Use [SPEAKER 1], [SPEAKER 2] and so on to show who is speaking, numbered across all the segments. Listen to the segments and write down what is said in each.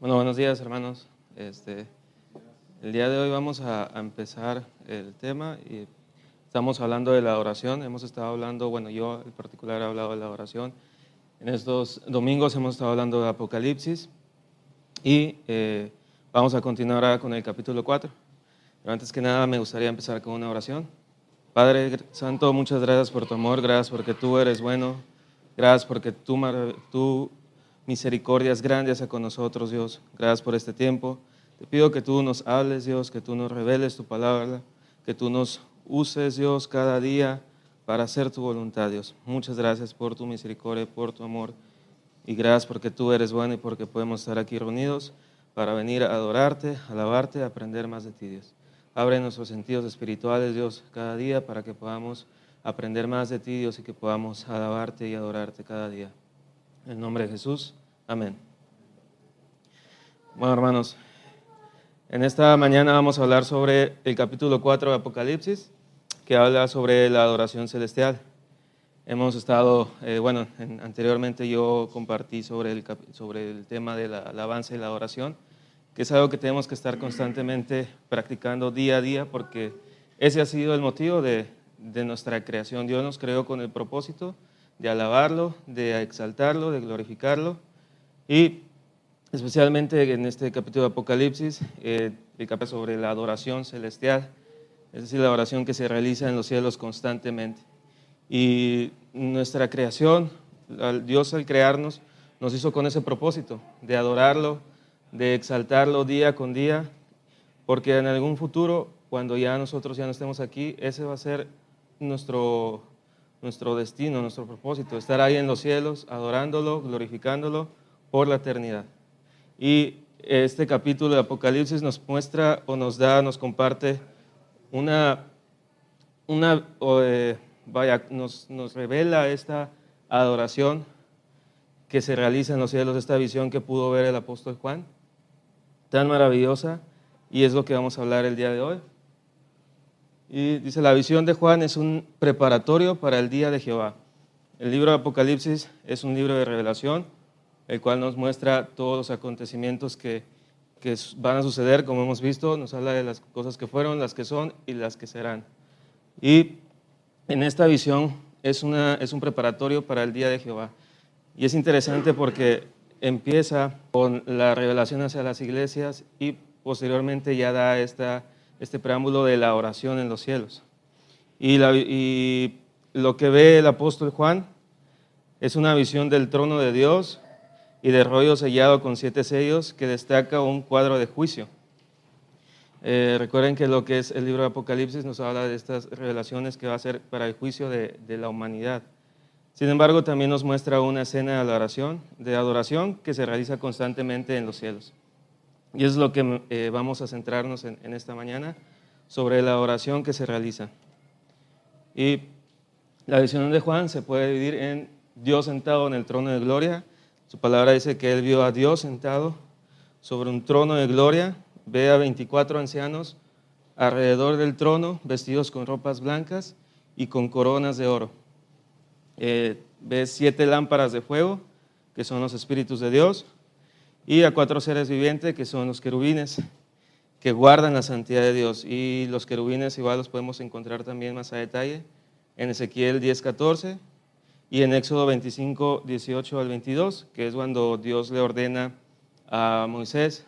[SPEAKER 1] Bueno, buenos días, hermanos. El día de hoy vamos a empezar el tema y estamos hablando de la oración. Hemos estado hablando, bueno, yo en particular he hablado de la oración. En estos domingos hemos estado hablando de Apocalipsis y vamos a continuar ahora con el capítulo 4. Pero antes que nada me gustaría empezar con una oración. Padre Santo, muchas gracias por tu amor, gracias porque tú eres bueno, gracias porque tu misericordia es grande hacia con nosotros, Dios. Gracias por este tiempo. Te pido que tú nos hables, Dios, que tú nos reveles tu palabra, que tú nos uses, Dios, cada día para hacer tu voluntad, Dios. Muchas gracias por tu misericordia, por tu amor y gracias porque tú eres bueno y porque podemos estar aquí reunidos para venir a adorarte, alabarte, aprender más de ti, Dios. Abre nuestros sentidos espirituales, Dios, cada día para que podamos aprender más de ti, Dios, y que podamos alabarte y adorarte cada día. En el nombre de Jesús, amén. Bueno, hermanos, en esta mañana vamos a hablar sobre el capítulo 4 de Apocalipsis, que habla sobre la adoración celestial. Hemos estado, anteriormente yo compartí sobre el tema de la alabanza y la adoración, que es algo que tenemos que estar constantemente practicando día a día, porque ese ha sido el motivo de nuestra creación. Dios nos creó con el propósito de alabarlo, de exaltarlo, de glorificarlo, y especialmente en este capítulo de Apocalipsis, el capítulo sobre la adoración celestial, es decir, la oración que se realiza en los cielos constantemente. Y nuestra creación, Dios al crearnos, nos hizo con ese propósito, de adorarlo, de exaltarlo día con día, porque en algún futuro, cuando ya nosotros ya no estemos aquí, ese va a ser nuestro destino, nuestro propósito, estar ahí en los cielos, adorándolo, glorificándolo por la eternidad. Y este capítulo de Apocalipsis nos muestra o nos comparte nos revela esta adoración que se realiza en los cielos, esta visión que pudo ver el apóstol Juan, tan maravillosa, y es lo que vamos a hablar el día de hoy. Y dice, la visión de Juan es un preparatorio para el día de Jehová. El libro de Apocalipsis es un libro de revelación, el cual nos muestra todos los acontecimientos que van a suceder, como hemos visto, nos habla de las cosas que fueron, las que son y las que serán. Y en esta visión es un preparatorio para el día de Jehová. Y es interesante porque empieza con la revelación hacia las iglesias y posteriormente ya da este preámbulo de la oración en los cielos. Y lo que ve el apóstol Juan es una visión del trono de Dios y de rollo sellado con 7 sellos que destaca un cuadro de juicio. Recuerden que lo que es el libro de Apocalipsis nos habla de estas revelaciones que va a ser para el juicio de la humanidad. Sin embargo, también nos muestra una escena de adoración que se realiza constantemente en los cielos. Y es lo que vamos a centrarnos en esta mañana, sobre la oración que se realiza. Y la visión de Juan se puede dividir en Dios sentado en el trono de gloria. Su palabra dice que él vio a Dios sentado sobre un trono de gloria. Ve a 24 ancianos alrededor del trono, vestidos con ropas blancas y con coronas de oro. Ve 7 lámparas de fuego, que son los espíritus de Dios, y a 4 seres vivientes, que son los querubines, que guardan la santidad de Dios. Y los querubines igual los podemos encontrar también más a detalle en Ezequiel 10:14 y en Éxodo 25, 18 al 22, que es cuando Dios le ordena a Moisés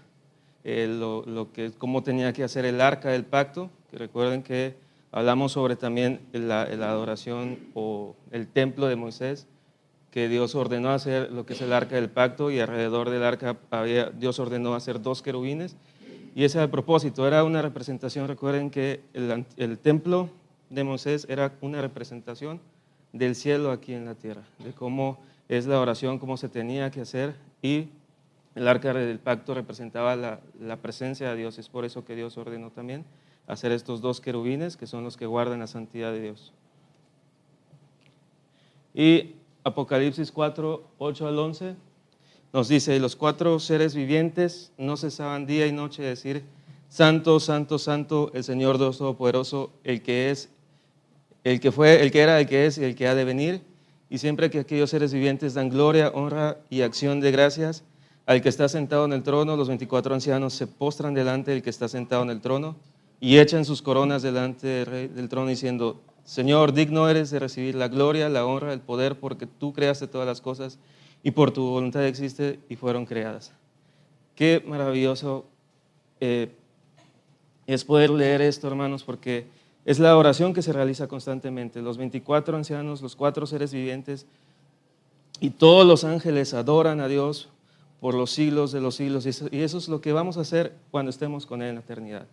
[SPEAKER 1] cómo tenía que hacer el arca del pacto, que recuerden que hablamos sobre también la adoración o el templo de Moisés, que Dios ordenó hacer lo que es el arca del pacto, y alrededor del arca Dios ordenó hacer 2 querubines, y ese era el propósito, era una representación. Recuerden que el templo de Moisés era una representación del cielo aquí en la tierra, de cómo es la oración, cómo se tenía que hacer, y el arca del pacto representaba la presencia de Dios. Es por eso que Dios ordenó también hacer estos 2 querubines, que son los que guardan la santidad de Dios. Y Apocalipsis 4, 8 al 11 nos dice, los 4 seres vivientes no cesaban día y noche de decir, santo, santo, santo, el Señor Dios Todopoderoso, el que es, el que fue, el que era, el que es y el que ha de venir. Y siempre que aquellos seres vivientes dan gloria, honra y acción de gracias, al que está sentado en el trono. Los 24 ancianos se postran delante del que está sentado en el trono y echan sus coronas delante del trono diciendo: Señor, digno eres de recibir la gloria, la honra, el poder, porque tú creaste todas las cosas y por tu voluntad existe y fueron creadas. Qué maravilloso es poder leer esto, hermanos, porque es la oración que se realiza constantemente. Los 24 ancianos, los 4 seres vivientes y todos los ángeles adoran a Dios por los siglos de los siglos, y eso es lo que vamos a hacer cuando estemos con Él en la eternidad.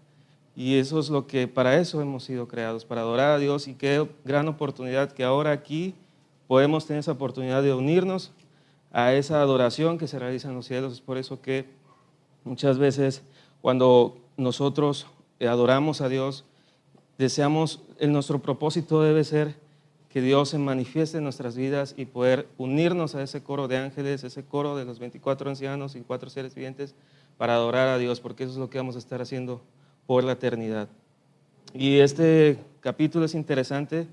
[SPEAKER 1] Y eso es lo que, para eso hemos sido creados, para adorar a Dios. Y qué gran oportunidad que ahora aquí podemos tener esa oportunidad de unirnos a esa adoración que se realiza en los cielos. Es por eso que muchas veces cuando nosotros adoramos a Dios, deseamos, nuestro propósito debe ser que Dios se manifieste en nuestras vidas y poder unirnos a ese coro de ángeles, ese coro de los 24 ancianos y 4 seres vivientes para adorar a Dios, porque eso es lo que vamos a estar haciendo por la eternidad. Y este capítulo es interesante,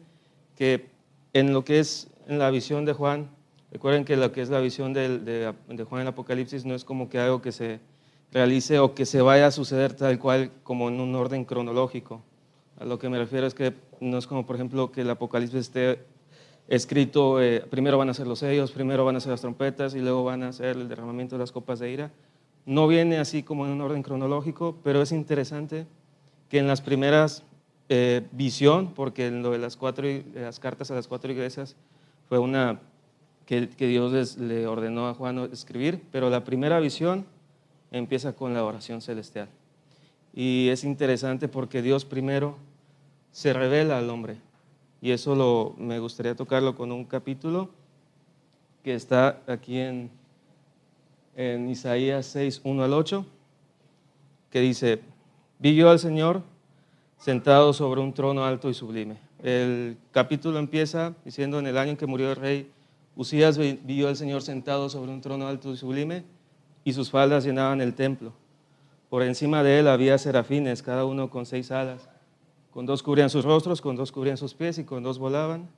[SPEAKER 1] que en lo que es en la visión de Juan, recuerden que lo que es la visión de Juan en el Apocalipsis no es como que algo que se realice o que se vaya a suceder tal cual como en un orden cronológico. A lo que me refiero es que no es como, por ejemplo, que el Apocalipsis esté escrito, primero van a ser los sellos, primero van a ser las trompetas y luego van a ser el derramamiento de las copas de ira. No viene así como en un orden cronológico, pero es interesante que en las primeras visión, porque en lo de las cartas a las 4 iglesias fue una que Dios le ordenó a Juan escribir, pero la primera visión empieza con la oración celestial. Y es interesante porque Dios primero se revela al hombre. Y eso me gustaría tocarlo con un capítulo que está aquí en Isaías 6, 1 al 8, que dice: Vi yo al Señor sentado sobre un trono alto y sublime. El capítulo empieza diciendo: en el año en que murió el rey Usías, vi yo al Señor sentado sobre un trono alto y sublime, y sus faldas llenaban el templo. Por encima de él había serafines, cada uno con 6 alas. Con 2 cubrían sus rostros, con 2 cubrían sus pies y con 2 volaban.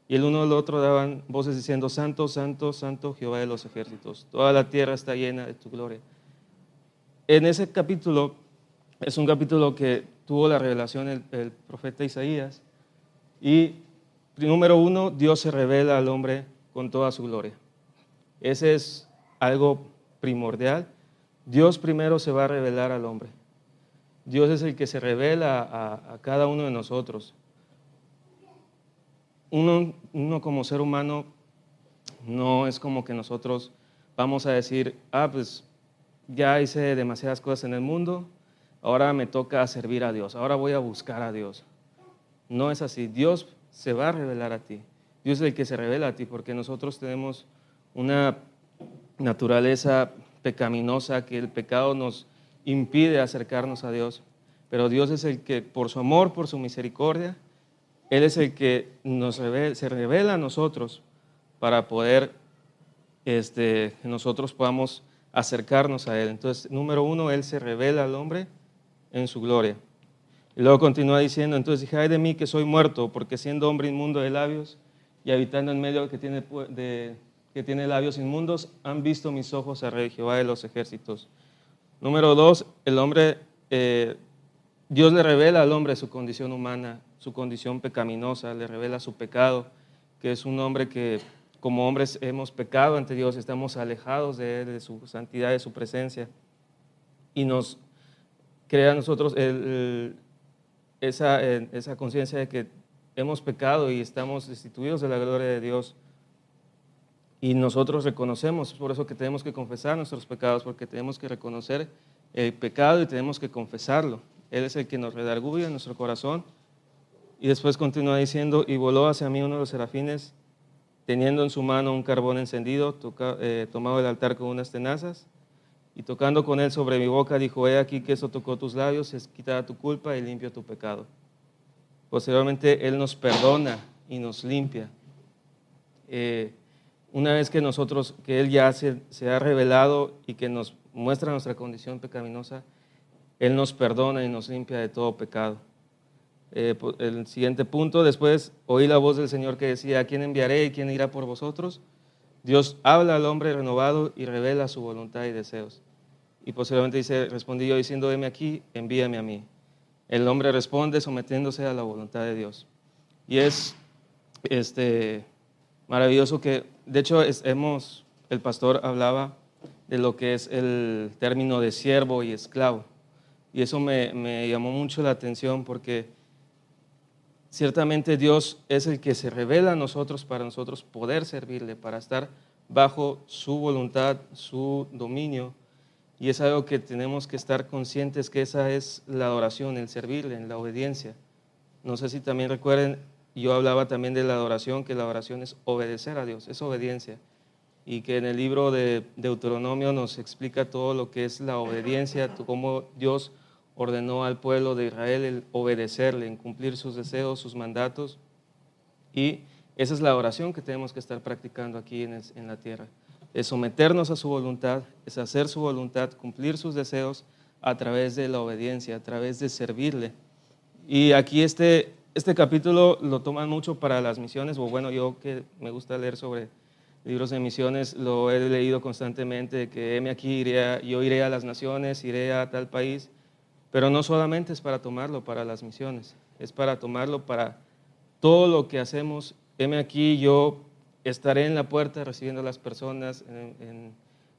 [SPEAKER 1] Y el uno al otro daban voces diciendo: Santo, Santo, Santo, Jehová de los ejércitos. Toda la tierra está llena de tu gloria. En ese capítulo, es un capítulo que tuvo la revelación el profeta Isaías. Y número 1, Dios se revela al hombre con toda su gloria. Ese es algo primordial. Dios primero se va a revelar al hombre. Dios es el que se revela a cada uno de nosotros. Uno como ser humano no es como que nosotros vamos a decir: pues ya hice demasiadas cosas en el mundo, ahora me toca servir a Dios, ahora voy a buscar a Dios. No es así. Dios se va a revelar a ti. Dios es el que se revela a ti, porque nosotros tenemos una naturaleza pecaminosa que el pecado nos impide acercarnos a Dios. Pero Dios es el que, por su amor, por su misericordia, Él es el que se revela a nosotros para poder nosotros podamos acercarnos a Él. Entonces, número 1, Él se revela al hombre en su gloria. Y luego continúa diciendo: entonces dije: ay de mí que soy muerto, porque siendo hombre inmundo de labios y habitando en medio que tiene labios inmundos, han visto mis ojos a Rey Jehová de los ejércitos. Número 2, el hombre, Dios le revela al hombre su condición humana, su condición pecaminosa, le revela su pecado, que es un hombre que como hombres hemos pecado ante Dios, estamos alejados de Él, de su santidad, de su presencia, y nos crea a nosotros esa conciencia de que hemos pecado y estamos destituidos de la gloria de Dios. Y nosotros reconocemos, es por eso que tenemos que confesar nuestros pecados, porque tenemos que reconocer el pecado y tenemos que confesarlo. Él es el que nos redarguye en nuestro corazón. Y después continúa diciendo: y voló hacia mí uno de los serafines, teniendo en su mano un carbón encendido, tomado del altar con unas tenazas, y tocando con él sobre mi boca, dijo: he aquí que eso tocó tus labios, es quitada tu culpa y limpio tu pecado. Posteriormente, Él nos perdona y nos limpia. Una vez que Él ya se ha revelado y que nos muestra nuestra condición pecaminosa, Él nos perdona y nos limpia de todo pecado. El siguiente punto: después oí la voz del Señor que decía: ¿a quién enviaré y quién irá por vosotros? Dios habla al hombre renovado y revela su voluntad y deseos. Y posteriormente dice, respondí yo diciendo, heme aquí, envíame a mí. El hombre responde sometiéndose a la voluntad de Dios. Y es maravilloso que, de hecho, el pastor hablaba de lo que es el término de siervo y esclavo. Y eso me llamó mucho la atención porque ciertamente Dios es el que se revela a nosotros para nosotros poder servirle, para estar bajo su voluntad, su dominio. Y es algo que tenemos que estar conscientes que esa es la adoración, el servirle, en la obediencia. No sé si también recuerden, yo hablaba también de la adoración, que la adoración es obedecer a Dios, es obediencia. Y que en el libro de Deuteronomio nos explica todo lo que es la obediencia, cómo Dios ordenó al pueblo de Israel el obedecerle, en cumplir sus deseos, sus mandatos. Y esa es la oración que tenemos que estar practicando aquí en la tierra. Es someternos a su voluntad, es hacer su voluntad, cumplir sus deseos a través de la obediencia, a través de servirle. Y aquí este capítulo lo toman mucho para las misiones, o bueno, yo que me gusta leer sobre libros de misiones, lo he leído constantemente, que heme aquí, yo iré a las naciones, iré a tal país, pero no solamente es para tomarlo para las misiones, es para tomarlo para todo lo que hacemos. Heme aquí, yo estaré en la puerta recibiendo a las personas en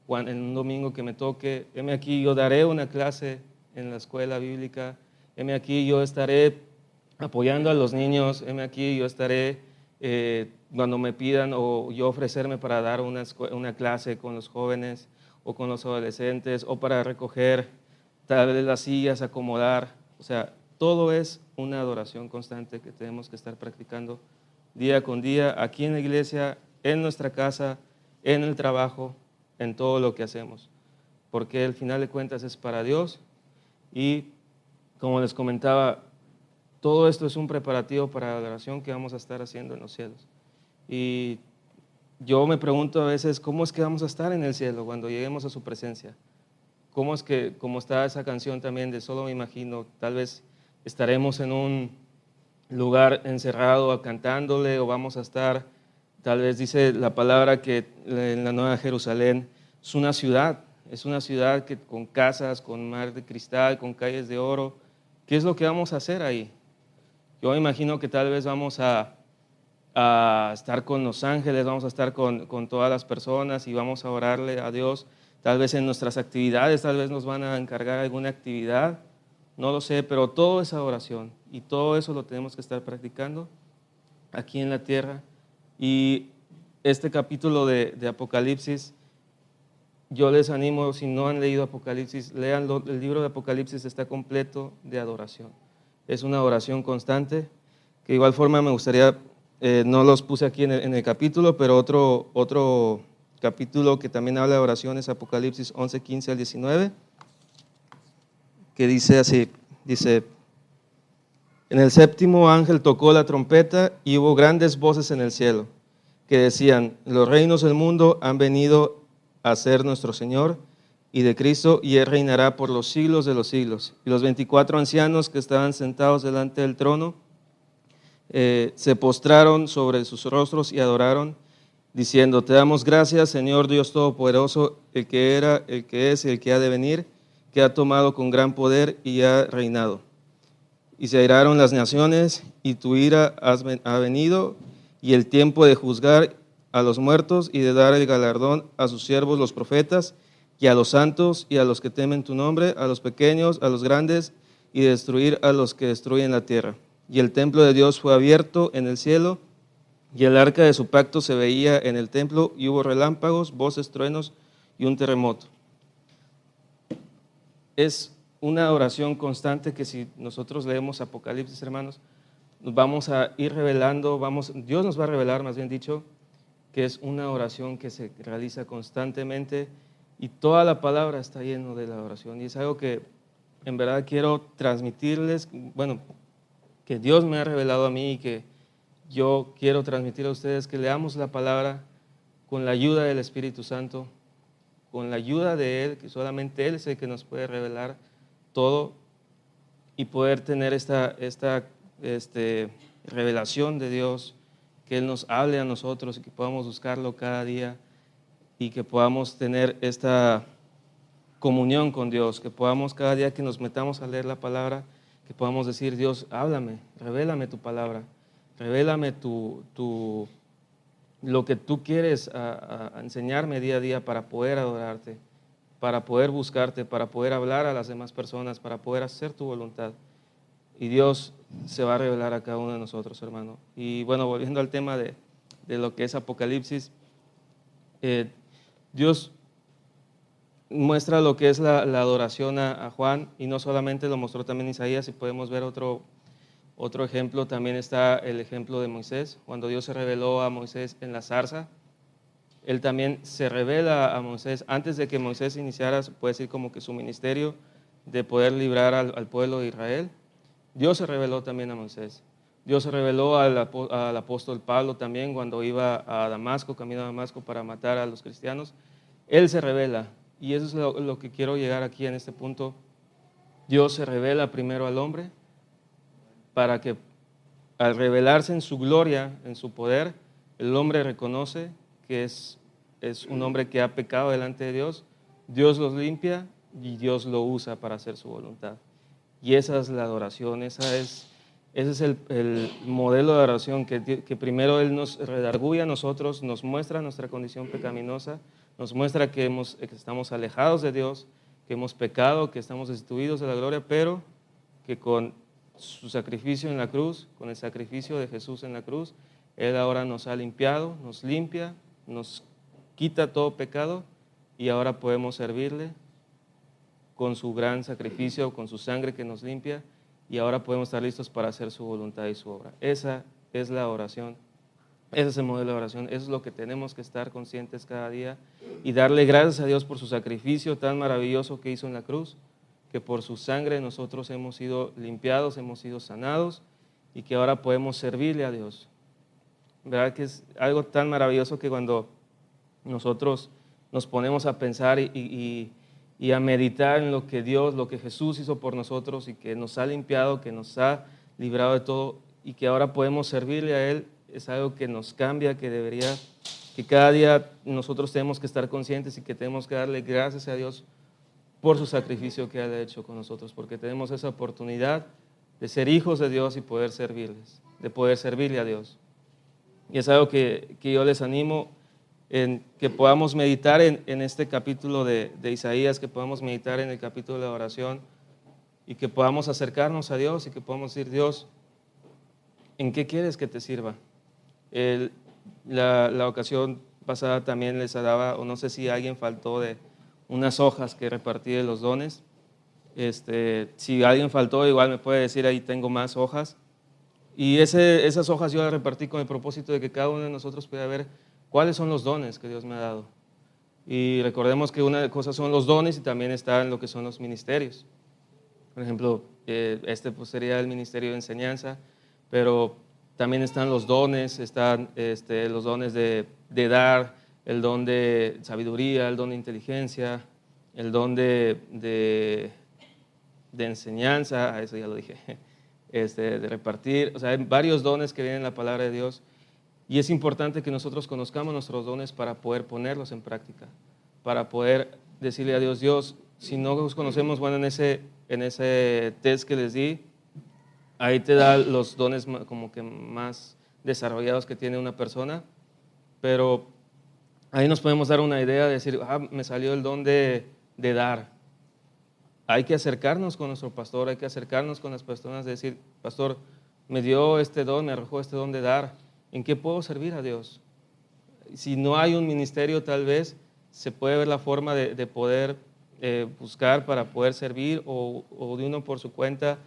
[SPEAKER 1] un domingo que me toque. Heme aquí, yo daré una clase en la escuela bíblica. Heme aquí, yo estaré apoyando a los niños. Heme aquí, yo estaré cuando me pidan o yo ofrecerme para dar una clase con los jóvenes o con los adolescentes o para recoger tal vez las sillas, acomodar. O sea, todo es una adoración constante que tenemos que estar practicando día con día, aquí en la iglesia, en nuestra casa, en el trabajo, en todo lo que hacemos. Porque al final de cuentas es para Dios y, como les comentaba, todo esto es un preparativo para la adoración que vamos a estar haciendo en los cielos. Y yo me pregunto a veces, ¿cómo es que vamos a estar en el cielo cuando lleguemos a su presencia? ¿Cómo es que, como está esa canción también de Solo me imagino, tal vez estaremos en un lugar encerrado cantándole o vamos a estar, tal vez dice la palabra que en la Nueva Jerusalén es una ciudad que, con casas, con mar de cristal, con calles de oro. ¿Qué es lo que vamos a hacer ahí? Yo me imagino que tal vez vamos a estar con los ángeles, vamos a estar con todas las personas y vamos a orarle a Dios. Tal vez en nuestras actividades, tal vez nos van a encargar alguna actividad, no lo sé, pero todo es adoración y todo eso lo tenemos que estar practicando aquí en la tierra. Y este capítulo de Apocalipsis, yo les animo, si no han leído Apocalipsis, léanlo. El libro de Apocalipsis está completo de adoración. Es una adoración constante, que de igual forma me gustaría, no los puse aquí en el capítulo, pero otro capítulo que también habla de oración es Apocalipsis 11, 15 al 19, que dice así, dice: en el séptimo ángel tocó la trompeta y hubo grandes voces en el cielo, que decían: los reinos del mundo han venido a ser nuestro Señor y de Cristo, y Él reinará por los siglos de los siglos. Y los 24 ancianos que estaban sentados delante del trono se postraron sobre sus rostros y adoraron, diciendo: te damos gracias, Señor Dios Todopoderoso, el que era, el que es y el que ha de venir, que ha tomado con gran poder y ha reinado. Y se airaron las naciones, y tu ira ha venido, y el tiempo de juzgar a los muertos y de dar el galardón a sus siervos los profetas, y a los santos y a los que temen tu nombre, a los pequeños, a los grandes, y de destruir a los que destruyen la tierra. Y el templo de Dios fue abierto en el cielo, y el arca de su pacto se veía en el templo, y hubo relámpagos, voces, truenos y un terremoto. Es una oración constante que, si nosotros leemos Apocalipsis, hermanos, nos vamos a ir revelando, Dios nos va a revelar, más bien dicho, que es una oración que se realiza constantemente, y toda la palabra está lleno de la oración. Y es algo que en verdad quiero transmitirles, bueno, que Dios me ha revelado a mí y que yo quiero transmitir a ustedes, que leamos la palabra con la ayuda del Espíritu Santo, con la ayuda de Él, que solamente Él es el que nos puede revelar todo, y poder tener esta revelación de Dios, que Él nos hable a nosotros y que podamos buscarlo cada día, y que podamos tener esta comunión con Dios, que podamos cada día que nos metamos a leer la palabra, que podamos decir: Dios, háblame, revélame tu palabra, revélame lo que tú quieres a enseñarme día a día para poder adorarte, para poder buscarte, para poder hablar a las demás personas, para poder hacer tu voluntad. Y Dios se va a revelar a cada uno de nosotros, hermano. Y bueno, volviendo al tema de lo que es Apocalipsis, Dios muestra lo que es la adoración a Juan, y no solamente lo mostró también Isaías. Si podemos ver otro ejemplo, también está el ejemplo de Moisés. Cuando Dios se reveló a Moisés en la zarza, Él también se revela a Moisés antes de que Moisés iniciara, se puede decir, como que su ministerio de poder librar al pueblo de Israel. Dios se reveló también a Moisés. Dios se reveló al apóstol Pablo también cuando iba a Damasco, camino a Damasco, para matar a los cristianos. Él se revela, y eso es lo que quiero llegar aquí en este punto. Dios se revela primero al hombre para que, al revelarse en su gloria, en su poder, el hombre reconoce que es un hombre que ha pecado delante de Dios. Dios los limpia y Dios lo usa para hacer su voluntad. Y esa es la adoración, ese es el modelo de adoración, que primero Él nos redarguye a nosotros, nos muestra nuestra condición pecaminosa, nos muestra que estamos alejados de Dios, que hemos pecado, que estamos destituidos de la gloria, pero que con su sacrificio en la cruz, con el sacrificio de Jesús en la cruz, Él ahora nos ha limpiado, nos limpia, nos quita todo pecado, y ahora podemos servirle con su gran sacrificio, con su sangre que nos limpia, y ahora podemos estar listos para hacer su voluntad y su obra. Esa es la oración, ese es el modelo de oración, eso es lo que tenemos que estar conscientes cada día, y darle gracias a Dios por su sacrificio tan maravilloso que hizo en la cruz, que por su sangre nosotros hemos sido limpiados, hemos sido sanados, y que ahora podemos servirle a Dios. ¿Verdad que es algo tan maravilloso que cuando nosotros nos ponemos a pensar y a meditar en lo que Dios, lo que Jesús hizo por nosotros, y que nos ha limpiado, que nos ha librado de todo, y que ahora podemos servirle a Él? Es algo que nos cambia, que cada día nosotros tenemos que estar conscientes y que tenemos que darle gracias a Dios por su sacrificio que ha hecho con nosotros, porque tenemos esa oportunidad de ser hijos de Dios y poder servirles, de poder servirle a Dios. Y es algo que yo les animo, en que podamos meditar en este capítulo de Isaías, que podamos meditar en el capítulo de la oración, y que podamos acercarnos a Dios y que podamos decir: Dios, ¿en qué quieres que te sirva? La ocasión pasada también les daba, o no sé si alguien faltó, de unas hojas que repartí de los dones. Si alguien faltó, igual me puede decir: ahí tengo más hojas. Y esas hojas yo las repartí con el propósito de que cada uno de nosotros pueda ver cuáles son los dones que Dios me ha dado. Y recordemos que una cosa son los dones, y también está en lo que son los ministerios. Por ejemplo, pues sería el ministerio de enseñanza, pero también están los dones, están los dones de dar, el don de sabiduría, el don de inteligencia, el don de enseñanza, eso ya lo dije, de repartir. O sea, hay varios dones que vienen en la palabra de Dios, y es importante que nosotros conozcamos nuestros dones para poder ponerlos en práctica, para poder decirle a Dios: Dios, si no los conocemos, bueno, en ese test que les di, ahí te da los dones como que más desarrollados que tiene una persona, pero ahí nos podemos dar una idea de decir: me salió el don de dar. Hay que acercarnos con nuestro pastor, hay que acercarnos con las personas, de decir: pastor, me dio este don, me arrojó este don de dar, ¿en qué puedo servir a Dios? Si no hay un ministerio, tal vez se puede ver la forma de poder buscar para poder servir, o de uno por su cuenta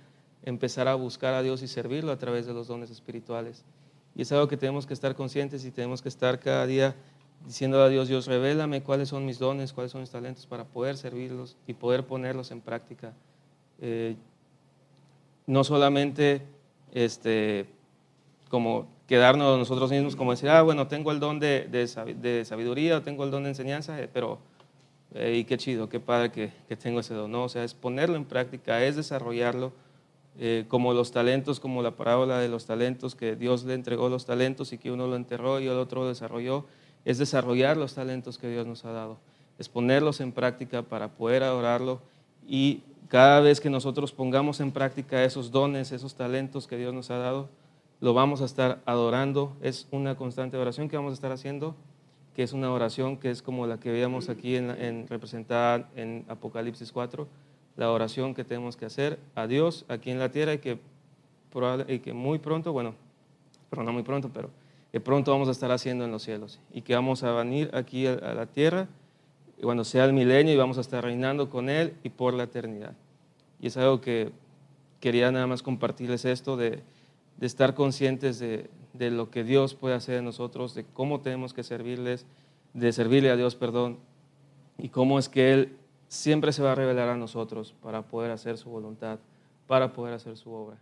[SPEAKER 1] empezar a buscar a Dios y servirlo a través de los dones espirituales. Y es algo que tenemos que estar conscientes, y tenemos que estar cada día diciendo a Dios: Dios, revélame cuáles son mis dones, cuáles son mis talentos, para poder servirlos y poder ponerlos en práctica. No solamente como quedarnos nosotros mismos, como decir: bueno, tengo el don de sabiduría, o tengo el don de enseñanza, pero y qué chido, qué padre que tengo ese don. No, o sea, es ponerlo en práctica, es desarrollarlo, como los talentos, como la parábola de los talentos, que Dios le entregó los talentos y que uno lo enterró y el otro lo desarrolló. es desarrollar los talentos que Dios nos ha dado, es ponerlos en práctica para poder adorarlo, y cada vez que nosotros pongamos en práctica esos dones, esos talentos que Dios nos ha dado, lo vamos a estar adorando. Es una constante oración que vamos a estar haciendo, que es una oración que es como la que veíamos aquí representada en Apocalipsis 4, la oración que tenemos que hacer a Dios aquí en la tierra, y que muy pronto, bueno, pero no muy pronto, pero que pronto vamos a estar haciendo en los cielos, y que vamos a venir aquí a la tierra cuando sea el milenio y vamos a estar reinando con Él y por la eternidad. Y es algo que quería nada más compartirles, esto de estar conscientes de lo que Dios puede hacer en nosotros, de cómo tenemos que servirle a Dios, perdón, y cómo es que Él siempre se va a revelar a nosotros para poder hacer su voluntad, para poder hacer su obra.